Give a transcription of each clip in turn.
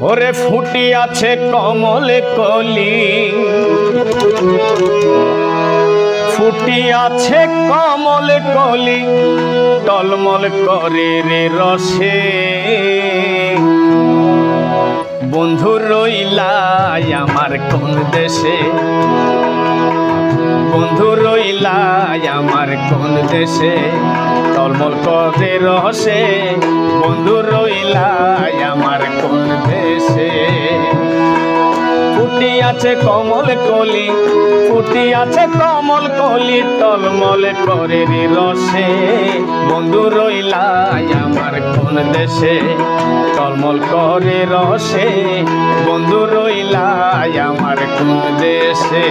ওরে ফুটিয়াছে কমলে কলি, ফুটিয়াছে কমলে কলি, টলমল করে রে রসে। বন্ধু রইলা আমার কোন দেশে, বন্ধু রইলা আমার কোন দেশে, টলমল করে রসে। বন্ধু রইলা আমার কোন দেশে। ফুটিয়াছে কমল কলি, ফুটিয়াছে কমল কলি, টলমল করে রে রসে। বন্ধু রইলা আমার কোন দেশে, টলমল করে রসে। বন্ধু রইলা আমার কোন দেশে।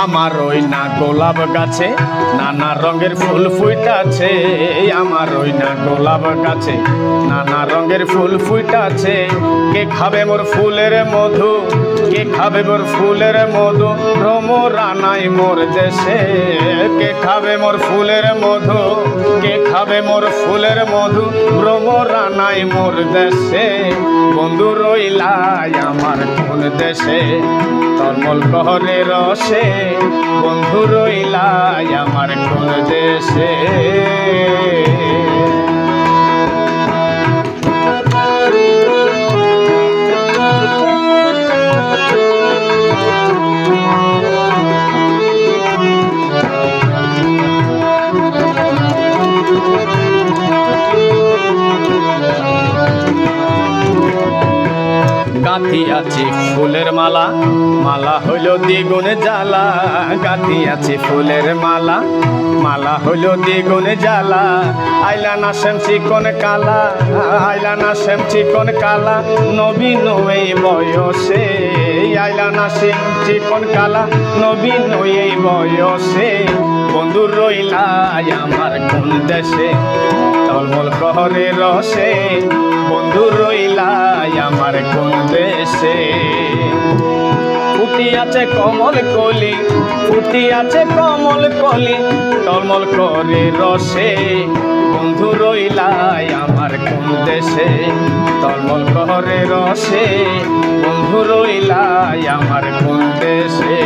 আমার ওই না গোলাপ গাছে নানা রঙের ফুল ফুটাছে। আমার ওই না গোলাপ গাছে নানা রঙের ফুল ফুটাছে। কে খাবে মোর ফুলের মধু, কে খাবে মোর ফুলের মধু, ভ্রমরা নাই মোর দেশে। কে খাবে মোর ফুলের মধু, কে খাবে মোর ফুলের মধু, ভ্রমরা নাই মোর দেশে। বন্ধু রইলা আমার কোন দেশে, টলমল করে রসে। বন্ধু রইলা আমার কোন দেশে। গাঁথিয়াছি ফুলের মালা, মালা হইল দ্বিগুণ জ্বালা। গাঁথিয়াছি ফুলের মালা, মালা হইল দ্বিগুণ জ্বালা। আইলা না শ্যাম চিকন কালা, আইলা না শ্যাম চিকন কালা, নবীন এই বয়সে। আইলা না শ্যাম চিকন কালা, নবীন এই বয়সে। বন্ধু রইলা আমার কোন দেশে, টলমল করে রসে। বন্ধু রইলা আমার কোন দেশে। ফুটিয়াছে কমল কলি, ফুটিয়াছে কমল কলি, টলমল করে রসে। বন্ধু রইলা আমার কোন দেশে, টলমল করে রসে। বন্ধু রইলা আমার কোন দেশে।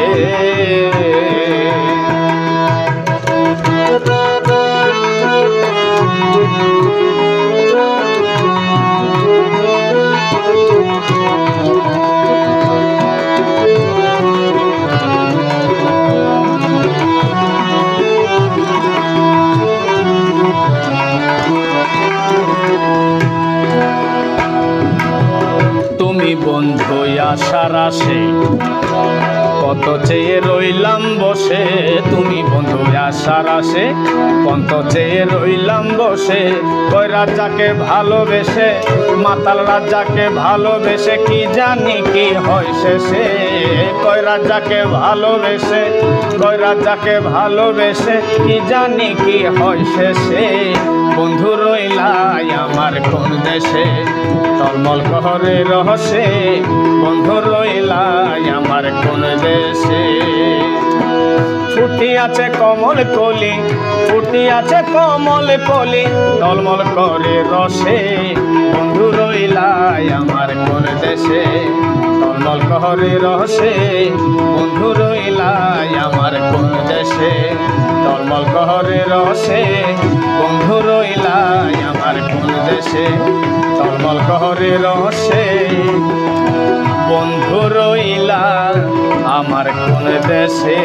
তুমি বন্ধু আশার আসে, কত চেয়ে রইলাম বসে। তুমি বন্ধু আশার আসে, কত চেয়ে রইলাম বসে। ওই রাজাকে ভালোবেসে, মাতাল রাজাকে ভালোবেসে, কি জানি কি হয় শেষে। কই রাজাকে ভালোবেসে, কই রাজাকে ভালোবেসে, কি জানি কি হয় শেষে। বন্ধু রইলা আমার কোন দেশে, টলমল করে রসে। বন্ধু রইলা আমার কোন দেশে। ফুটিয়াছে কমল কলি, ফুটিয়াছে কমল কলি, টলমল করে রসে। বন্ধু রইলা আমার কোন দেশে, টলমল করে রসে। বন্ধু রইলা আমার কোন দেশে, টলমল করে রসে। বন্ধু রইলা আমার কোন দেশে, টলমল করে রসে। বন্ধু রইলা আমার কোন দেশে।